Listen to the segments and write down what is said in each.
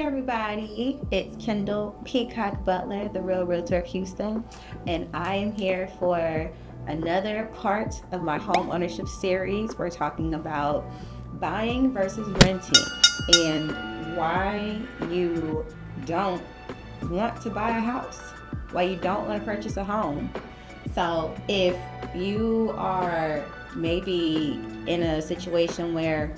everybody. It's Kendall Peacock Butler, the Real Realtor of Houston, and I am here for another part of my home ownership series. We're talking about buying versus renting and why you don't want to buy a house, why you don't want to purchase a home. So, if you are maybe in a situation where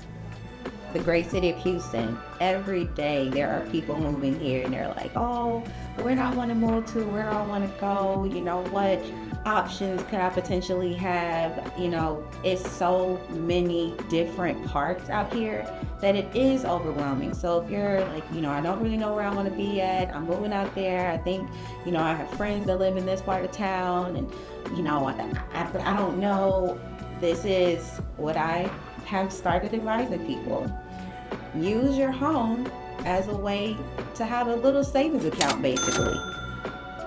the great city of Houston, every day there are people moving here and they're like, oh, where do I want to move to? Where do I want to go? You know, what options could I potentially have? You know, it's so many different parks out here that it is overwhelming. So if you're like, I don't really know where I want to be at, I'm moving out there. I think, I have friends that live in this part of town and, I don't know. This is what I have started advising people. Use your home as a way to have a little savings account, basically.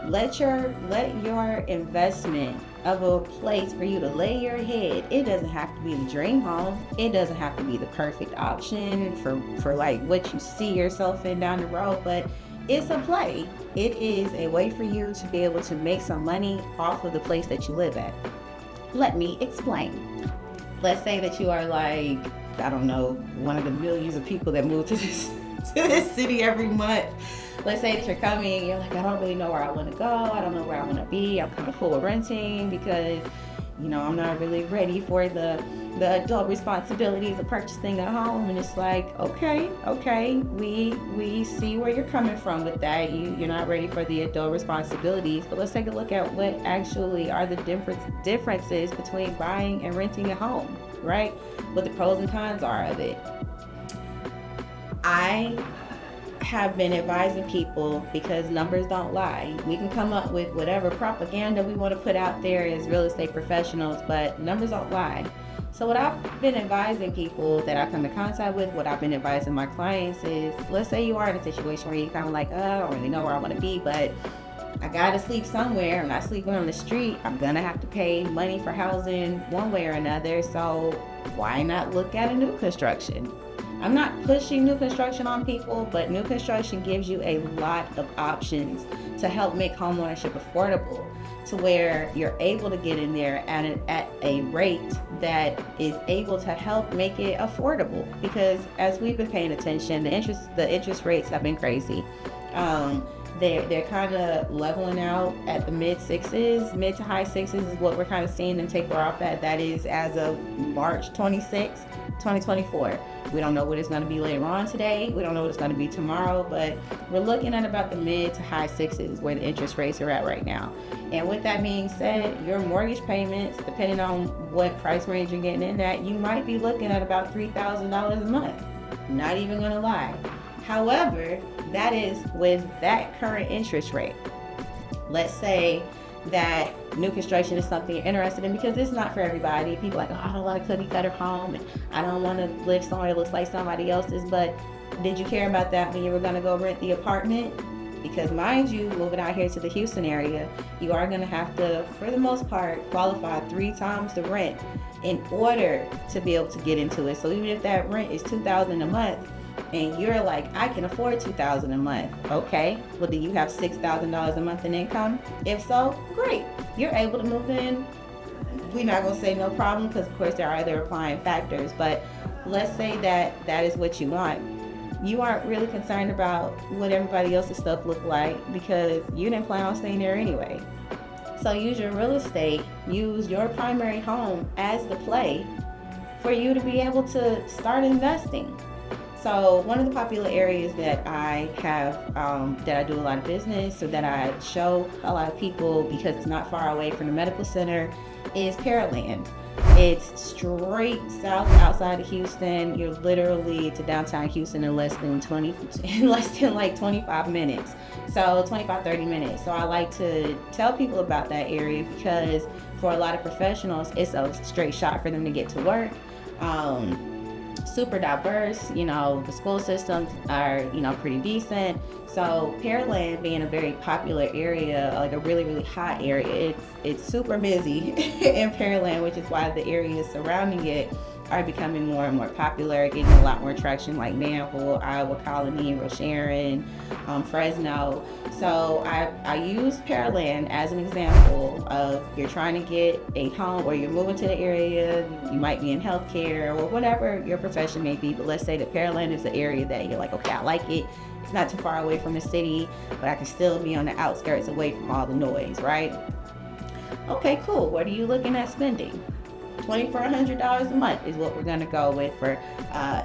Let your investment of a place for you to lay your head. It doesn't have to be the dream home. It doesn't have to be the perfect option for like what you see yourself in down the road, but it's a play. It is a way for you to be able to make some money off of the place that you live at. Let me explain. Let's say that you are like, I don't know, one of the millions of people that move to this city every month. Let's say that you're coming, you're like, I don't really know where I want to go. I don't know where I want to be. I'm kind of cool with renting because, I'm not really ready for the adult responsibilities of purchasing a home. And it's like, okay, we see where you're coming from with that. You're not ready for the adult responsibilities, but let's take a look at what actually are the differences between buying and renting a home, right? What the pros and cons are of it. I have been advising people because numbers don't lie. We can come up with whatever propaganda we want to put out there as real estate professionals, but numbers don't lie. So what I've been advising people that I come in contact with, what I've been advising my clients is, let's say you are in a situation where you're kind of like, I don't really know where I want to be, but I gotta sleep somewhere. I'm not sleeping on the street. I'm gonna have to pay money for housing one way or another. So why not look at a new construction? I'm not pushing new construction on people, but new construction gives you a lot of options to help make homeownership affordable, to where you're able to get in there at a rate that is able to help make it affordable. Because as we've been paying attention, the interest rates have been crazy. They're kind of leveling out at the mid to high sixes is what we're kind of seeing them taper off at. That is as of March 26, 2024. We don't know what it's going to be later on today. We don't know what it's going to be tomorrow, but we're looking at about the mid to high sixes where the interest rates are at right now. And with that being said, your mortgage payments, depending on what price range you're getting in at, you might be looking at about $3,000 a month. Not even going to lie. However, that is with that current interest rate. Let's say that new construction is something you're interested in, because it's not for everybody. People are like, I don't want a cookie cutter home and I don't want to live somewhere that looks like somebody else's. But did you care about that when you were going to go rent the apartment? Because mind you, moving out here to the Houston area, you are going to have to, for the most part, qualify 3 times the rent in order to be able to get into it. So even if that rent is $2,000 a month, and you're like, I can afford $2,000 a month. Okay, well, do you have $6,000 a month in income? If so, great. You're able to move in. We're not going to say no problem, because of course there are other applying factors, but let's say that is what you want. You aren't really concerned about what everybody else's stuff look like, because you didn't plan on staying there anyway. So use your real estate, use your primary home as the play for you to be able to start investing. So one of the popular areas that I have, that I do a lot of business, or that I show a lot of people because it's not far away from the medical center, is Pearland. It's straight south outside of Houston. You're literally to downtown Houston in less than 25 minutes. So 30 minutes. So I like to tell people about that area because for a lot of professionals, it's a straight shot for them to get to work. Super diverse, the school systems are, pretty decent. So Pearland being a very popular area, like a really, really hot area, it's super busy in Pearland, which is why the areas surrounding it are becoming more and more popular, getting a lot more traction, like Manville, Iowa Colony, Rosharon, Fresno. So I use Pearland as an example of you're trying to get a home, or you're moving to the area, you might be in healthcare or whatever your profession may be, but let's say that Pearland is the area that you're like, okay, I like it. It's not too far away from the city, but I can still be on the outskirts away from all the noise, right? Okay, cool. What are you looking at spending? $2,400 a month is what we're going to go with for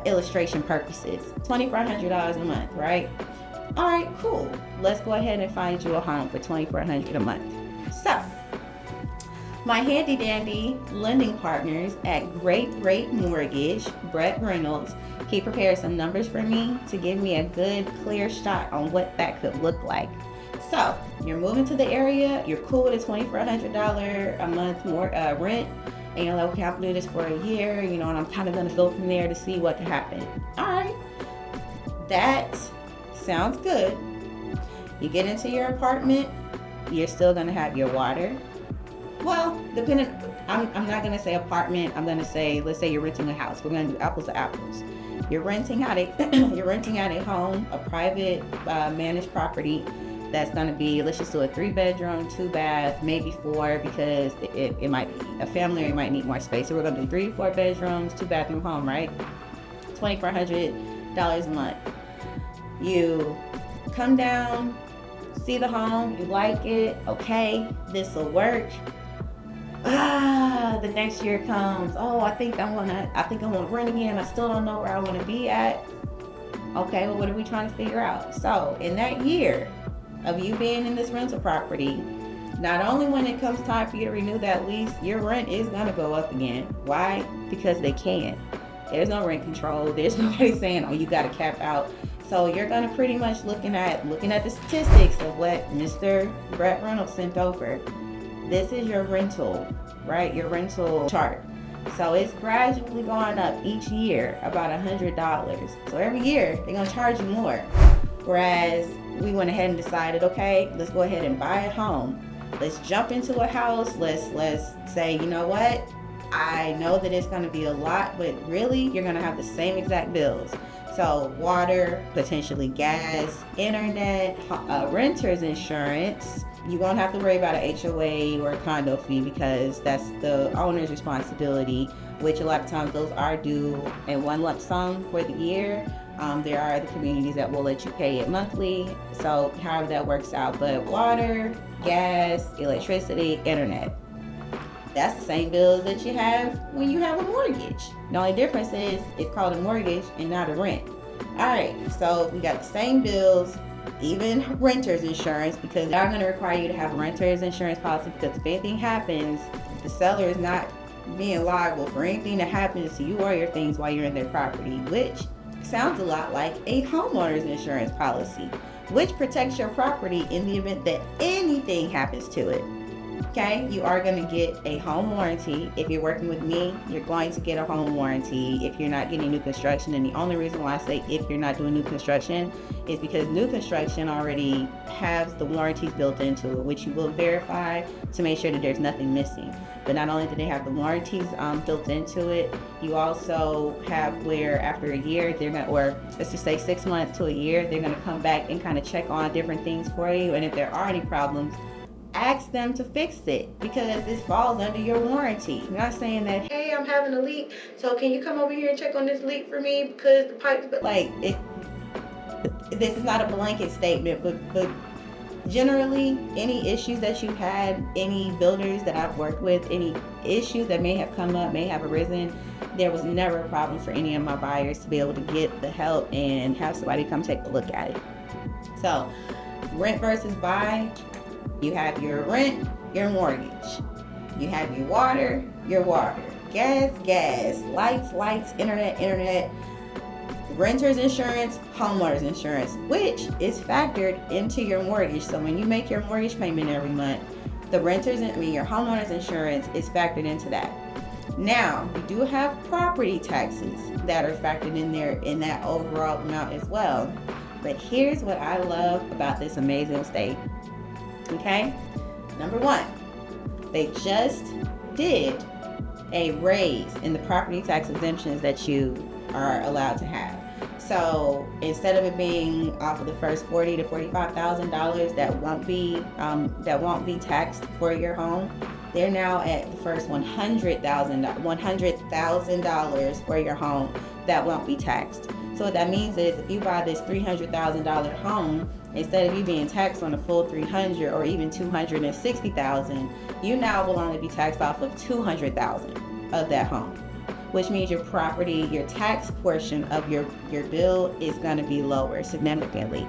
illustration purposes. $2,400 a month, right? All right, cool. Let's go ahead and find you a home for $2,400 a month. So, my handy dandy lending partners at Great Rate Mortgage, Brett Reynolds, he prepared some numbers for me to give me a good, clear shot on what that could look like. So, you're moving to the area, you're cool with a $2,400 a month more rent, and you're like, okay, I'm gonna do this for a year, and I'm kind of gonna go from there to see what can happen. All right, that sounds good. You get into your apartment, you're still gonna have your water. Well, I'm not gonna say apartment. I'm gonna say, let's say you're renting a house. We're gonna do apples to apples. You're renting out a home, a private managed property. That's gonna be, let's just do a 3-bedroom, 2-bath, maybe 4, because it might be a family or you might need more space. So we're gonna do 3 to 4 bedrooms, 2-bathroom home, right? $2,400 a month. You come down, see the home, you like it, okay, this will work. The next year comes, I think I want to rent again. I still don't know where I want to be at. Okay, well, what are we trying to figure out? So in that year of you being in this rental property, not only when it comes time for you to renew that lease, your rent is going to go up again. Why? Because they can. There's no rent control. There's nobody saying, you got to cap out. So you're going to pretty much looking at the statistics of what Mr. Brett Reynolds sent over. This is your rental, right? Your rental chart. So it's gradually going up each year about $100. So every year they're going to charge you more. Whereas we went ahead and decided, okay, let's go ahead and buy a home. Let's jump into a house. Let's say, you know what? I know that it's going to be a lot, but really you're going to have the same exact bills. So water, potentially gas, internet, renter's insurance. You won't have to worry about an HOA or a condo fee because that's the owner's responsibility, which a lot of times those are due in one lump sum for the year. There are other communities that will let you pay it monthly, so however that works out. But water, gas, electricity, internet, that's the same bills that you have when you have a mortgage. The only difference is it's called a mortgage and not a rent. All right, so we got the same bills, even renter's insurance, because they're going to require you to have a renter's insurance policy, because if anything happens, the seller is not being liable for anything that happens to you or your things while you're in their property, which sounds a lot like a homeowner's insurance policy, which protects your property in the event that anything happens to it. Okay, you are going to get a home warranty. If you're working with me, you're going to get a home warranty if you're not getting new construction. And the only reason why I say if you're not doing new construction is because new construction already has the warranties built into it, which you will verify to make sure that there's nothing missing. But not only do they have the warranties built into it, you also have where after a year, they're going to, or let's just say 6 months to a year, they're going to come back and kind of check on different things for you. And if there are any problems, ask them to fix it, because this falls under your warranty. I'm not saying that, hey, I'm having a leak, so can you come over here and check on this leak for me because the pipes, but this is not a blanket statement, but generally any issues that you've had, any builders that I've worked with, any issues that may have come up, may have arisen, there was never a problem for any of my buyers to be able to get the help and have somebody come take a look at it. So rent versus buy. You have your rent, your mortgage. You have your water, gas, lights, internet, renter's insurance, homeowner's insurance, which is factored into your mortgage. So when you make your mortgage payment every month, your homeowner's insurance is factored into that. Now, you do have property taxes that are factored in there in that overall amount as well. But here's what I love about this amazing state. Okay, number one, they just did a raise in the property tax exemptions that you are allowed to have. So instead of it being off of the first $40,000 to $45,000 that won't be taxed for your home, they're now at the first $100,000 for your home that won't be taxed. So what that means is if you buy this $300,000 home, instead of you being taxed on a full $300,000 or even $260,000, you now will only be taxed off of $200,000 of that home, which means your tax portion of your bill is going to be lower significantly.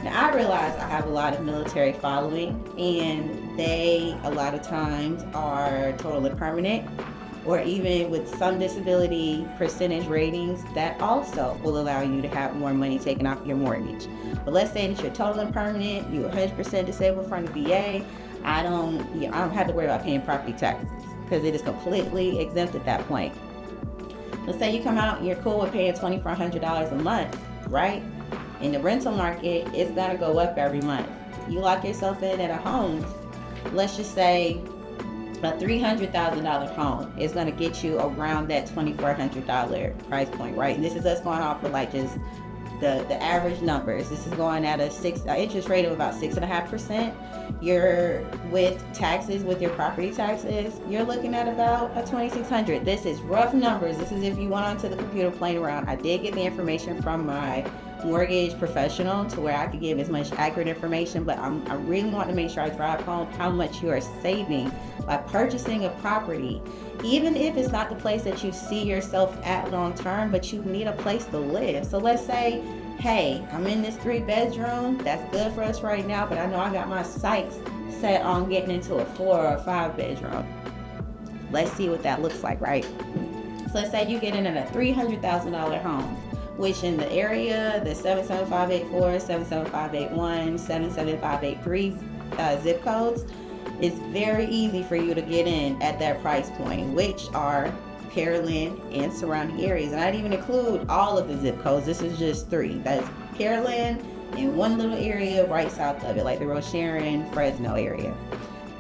Now, I realize I have a lot of military following, and they a lot of times are total and permanent, or even with some disability percentage ratings that also will allow you to have more money taken off your mortgage. But let's say that you're total and permanent, you're 100% disabled from the VA. I don't have to worry about paying property taxes because it is completely exempt at that point. Let's say you come out and you're cool with paying $2,400 a month, right? In the rental market, it's gonna go up every month. You lock yourself in at a home, let's just say a $300,000 home is gonna get you around that $2,400 price point, right? And this is us going off of like just the average numbers. This is going at an interest rate of about 6.5%. You're with taxes, with your property taxes, you're looking at about a $2,600. This is rough numbers. This is if you went onto the computer playing around. I did get the information from my mortgage professional to where I could give as much accurate information, but I really want to make sure I drive home how much you are saving by purchasing a property, even if it's not the place that you see yourself at long term, but you need a place to live. So let's say, hey, I'm in this 3-bedroom, that's good for us right now, but I know I got my sights set on getting into a 4 or 5-bedroom. Let's see what that looks like, right? So let's say you get in a $300,000 home, which in the area, the 77584, 77581, 77583 zip codes, it's very easy for you to get in at that price point, which are Pearland and surrounding areas. And I didn't even include all of the zip codes. This is just 3. That's Pearland and one little area right south of it, like the Rocheron, Fresno area.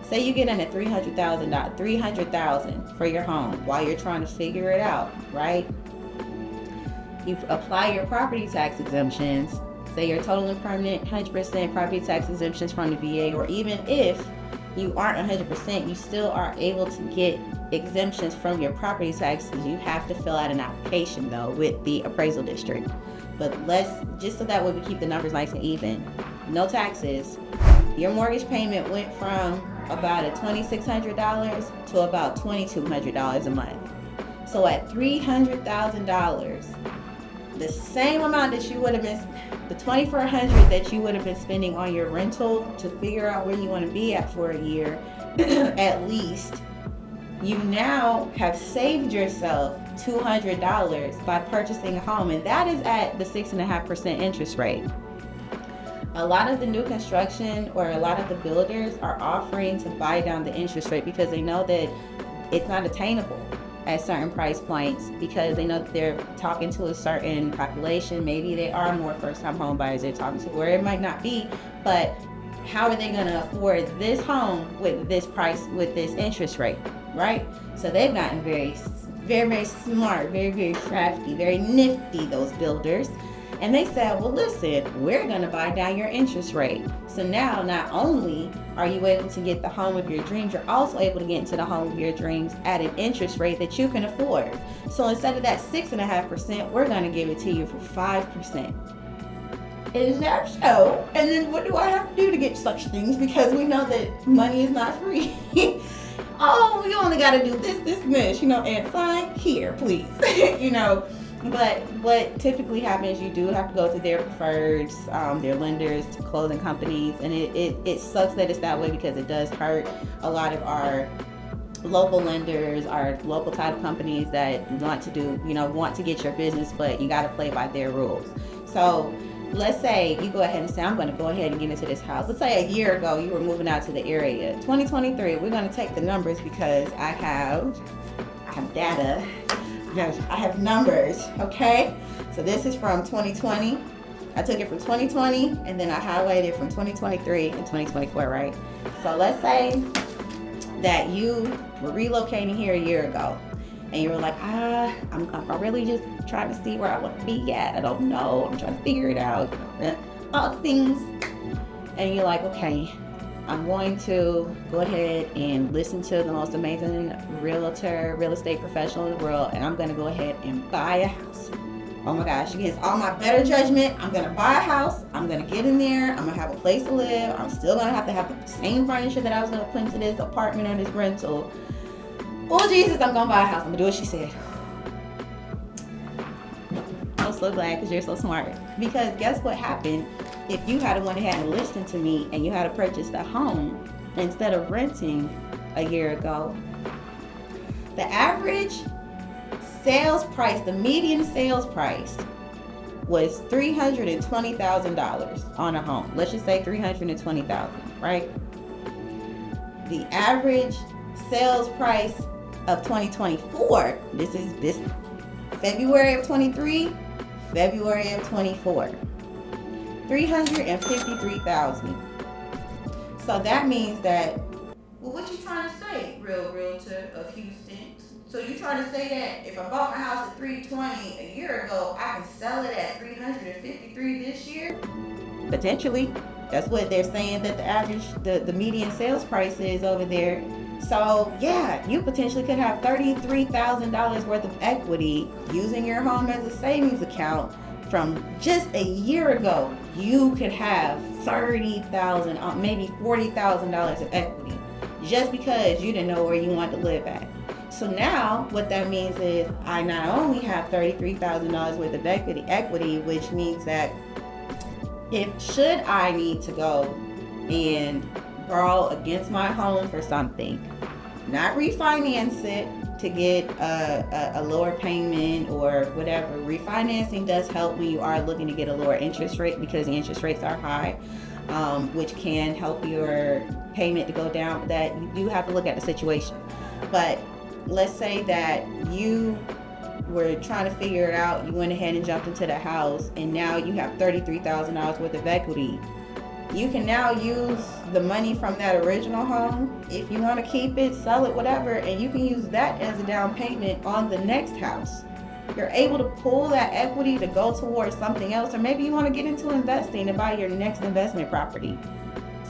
Say you get in at $300,000 for your home while you're trying to figure it out, right? You apply your property tax exemptions. Say your total and permanent 100% property tax exemptions from the VA, or even if you aren't 100%, you still are able to get exemptions from your property taxes. You have to fill out an application though with the appraisal district. But just so that way we keep the numbers nice and even. No taxes. Your mortgage payment went from about $2,600 to about $2,200 a month. So at $300,000, the same amount that you would have been, the $2,400 that you would have been spending on your rental to figure out where you want to be at for a year, at least, you now have saved yourself $200 by purchasing a home, and that is at the 6.5% interest rate. A lot of the new construction or a lot of the builders are offering to buy down the interest rate because they know that it's not attainable at certain price points, because they know that they're talking to a certain population. Maybe they are more first-time home buyers they're talking to, or it might not be, but how are they going to afford this home with this price, with this interest rate, right? So they've gotten very, very smart, very, very crafty, very nifty, those builders. And they said, well, listen, we're going to buy down your interest rate. So now not only are you able to get the home of your dreams, you're also able to get into the home of your dreams at an interest rate that you can afford. So instead of that 6.5%, we're going to give it to you for 5%. Is that so? And then what do I have to do to get such things? Because we know that money is not free. Oh, you only got to do this, and this, and sign here, please. But what typically happens, you do have to go to their preferreds, their lenders, closing companies, and it sucks that it's that way because it does hurt a lot of our local lenders, our local title companies that want to get your business, but you got to play by their rules. So let's say you go ahead and say, I'm going to go ahead and get into this house. Let's say a year ago you were moving out to the area. 2023, we're going to take the numbers because I have data. Yes, I have numbers, okay? So this is from 2020. I took it from 2020, and then I highlighted from 2023 and 2024, right? So let's say that you were relocating here a year ago, and you were like, I'm really just trying to see where I want to be at. I don't know. I'm trying to figure it out. All the things. And you're like, okay, I'm going to go ahead and listen to the most amazing realtor, real estate professional in the world, and I'm going to go ahead and buy a house. Oh my gosh, against all my better judgment, I'm going to buy a house. I'm going to get in there. I'm going to have a place to live. I'm still going to have the same furniture that I was going to put into this apartment or this rental. Oh, Jesus, I'm going to buy a house. I'm going to do what she said. I'm so glad because you're so smart. Because guess what happened? If you had went ahead and listened to me and you had to purchase a home instead of renting a year ago, the average sales price, the median sales price was $320,000 on a home. Let's just say $320,000, right? The average sales price of 2024, this February of 23, February of 24, $353,000. So that means that, well, what you trying to say, real realtor of Houston? So you trying to say that if I bought my house at $320 a year ago, I can sell it at $353 this year? Potentially. That's what they're saying that the average, the median sales price is over there. So yeah, you potentially could have $33,000 worth of equity using your home as a savings account. From just a year ago, you could have $30,000, maybe $40,000 of equity, just because you didn't know where you wanted to live at. So now, what that means is I not only have $33,000 worth of equity, which means that should I need to go and borrow against my home for something, not refinance it to get a lower payment or whatever. Refinancing does help when you are looking to get a lower interest rate because the interest rates are high, which can help your payment to go down. That you do have to look at the situation. But let's say that you were trying to figure it out, you went ahead and jumped into the house, and now you have $33,000 worth of equity. You can now use the money from that original home. If you want to keep it, sell it, whatever, and you can use that as a down payment on the next house. You're able to pull that equity to go towards something else, or maybe you want to get into investing and buy your next investment property.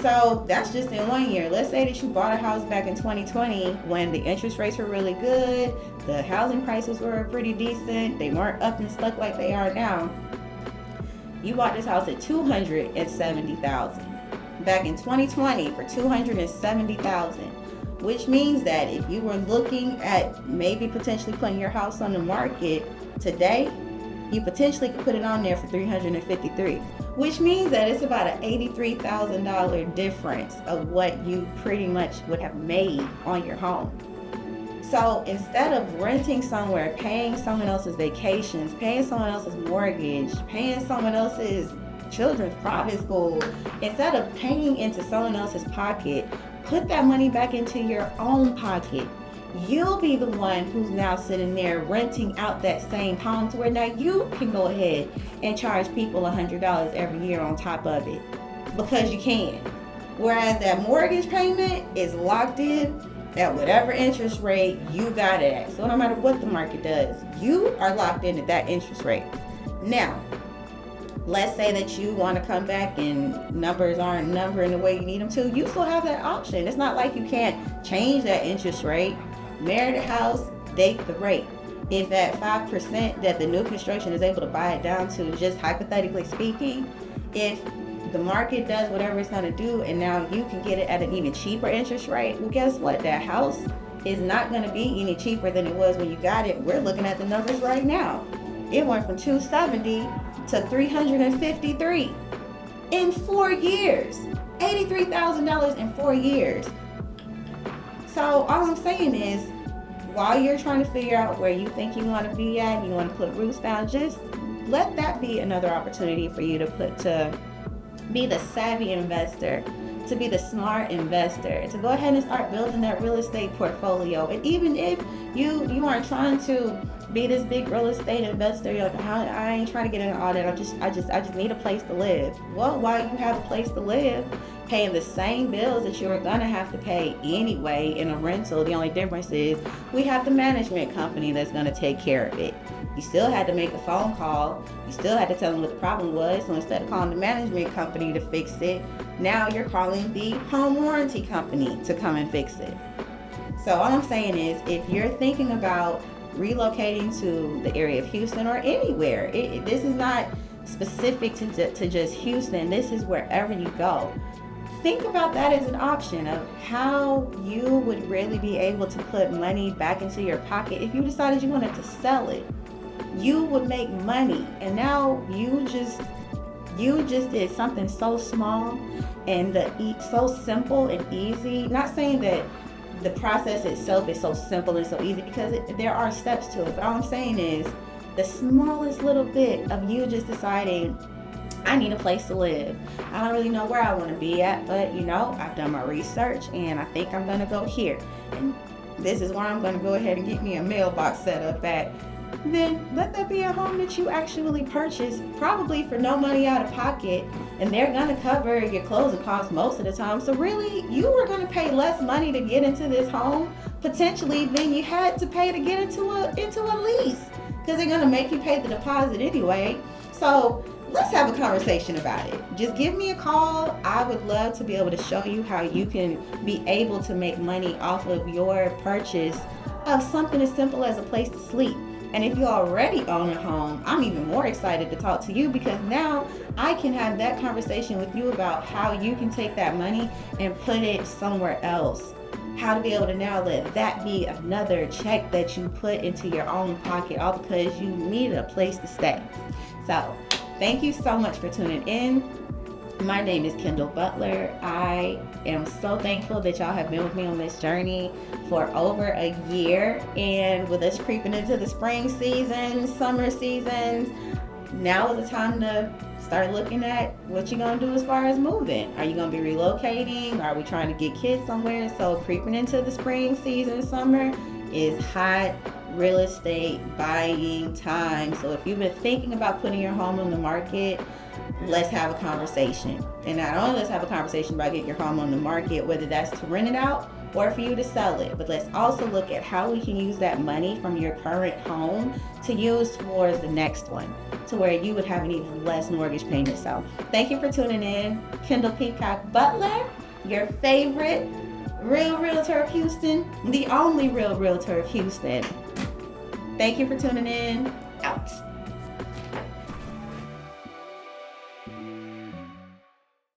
So that's just in 1 year. Let's say that you bought a house back in 2020 when the interest rates were really good, the housing prices were pretty decent, they weren't up and stuck like they are now. You bought this house at $270,000 back in 2020 for $270,000, which means that if you were looking at maybe potentially putting your house on the market today, you potentially could put it on there for $353,000, which means that it's about an $83,000 difference of what you pretty much would have made on your home. So instead of renting somewhere, paying someone else's vacations, paying someone else's mortgage, paying someone else's children's private school, instead of paying into someone else's pocket, put that money back into your own pocket. You'll be the one who's now sitting there renting out that same home to where now you can go ahead and charge people $100 every year on top of it because you can. Whereas that mortgage payment is locked in at whatever interest rate you got it at. So no matter what the market does, you are locked in at that interest rate. Now, let's say that you want to come back and numbers aren't numbering the way you need them to. You still have that option. It's not like you can't change that interest rate. Marry the house, date the rate. If at 5% that the new construction is able to buy it down to, just hypothetically speaking, if the market does whatever it's going to do and now you can get it at an even cheaper interest rate, well, guess what? That house is not going to be any cheaper than it was when you got it. We're looking at the numbers right now. It went from $270 to $353 in 4 years. $83,000 in 4 years. So all I'm saying is, while you're trying to figure out where you think you want to be at, you want to put roots down, just let that be another opportunity for you to be the savvy investor, to be the smart investor, to go ahead and start building that real estate portfolio. And even if you aren't trying to be this big real estate investor. I ain't trying to get into all that. I just need a place to live. Well, while you have a place to live, paying the same bills that you're gonna have to pay anyway in a rental, the only difference is we have the management company that's gonna take care of it. You still had to make a phone call. You still had to tell them what the problem was. So instead of calling the management company to fix it, now you're calling the home warranty company to come and fix it. So all I'm saying is, if you're thinking about relocating to the area of Houston or anywhere, this is not specific to just Houston. This is wherever you go. Think about that as an option of how you would really be able to put money back into your pocket if you decided you wanted to sell it. You would make money, and now you just did something so small and so simple and easy. Not saying that the process itself is so simple and so easy, because there are steps to it, but all I'm saying is the smallest little bit of you just deciding, I need a place to live. I don't really know where I want to be at, but I've done my research and I think I'm going to go here, and this is where I'm going to go ahead and get me a mailbox set up at. Then let that be a home that you actually purchase, probably for no money out of pocket, and they're going to cover your closing costs most of the time. So really, you were going to pay less money to get into this home potentially than you had to pay to get into a lease, because they're going to make you pay the deposit anyway. So let's have a conversation about it. Just give me a call. I would love to be able to show you how you can be able to make money off of your purchase of something as simple as a place to sleep. And if you already own a home, I'm even more excited to talk to you, because now I can have that conversation with you about how you can take that money and put it somewhere else. How to be able to now let that be another check that you put into your own pocket, all because you need a place to stay. So thank you so much for tuning in. My name is Kendall Butler. I am so thankful that y'all have been with me on this journey for over a year. And with us creeping into the spring season, summer seasons, now is the time to start looking at what you're going to do as far as moving. Are you going to be relocating? Are we trying to get kids somewhere? So creeping into the spring season, summer is hot real estate buying time. So if you've been thinking about putting your home on the market, let's have a conversation. And not only let's have a conversation about getting your home on the market, whether that's to rent it out or for you to sell it, but let's also look at how we can use that money from your current home to use towards the next one, to where you would have an even less mortgage payment. So thank you for tuning in. Kendall Peacock Butler, your favorite real realtor of Houston, the only real realtor of Houston. Thank you for tuning in. Out.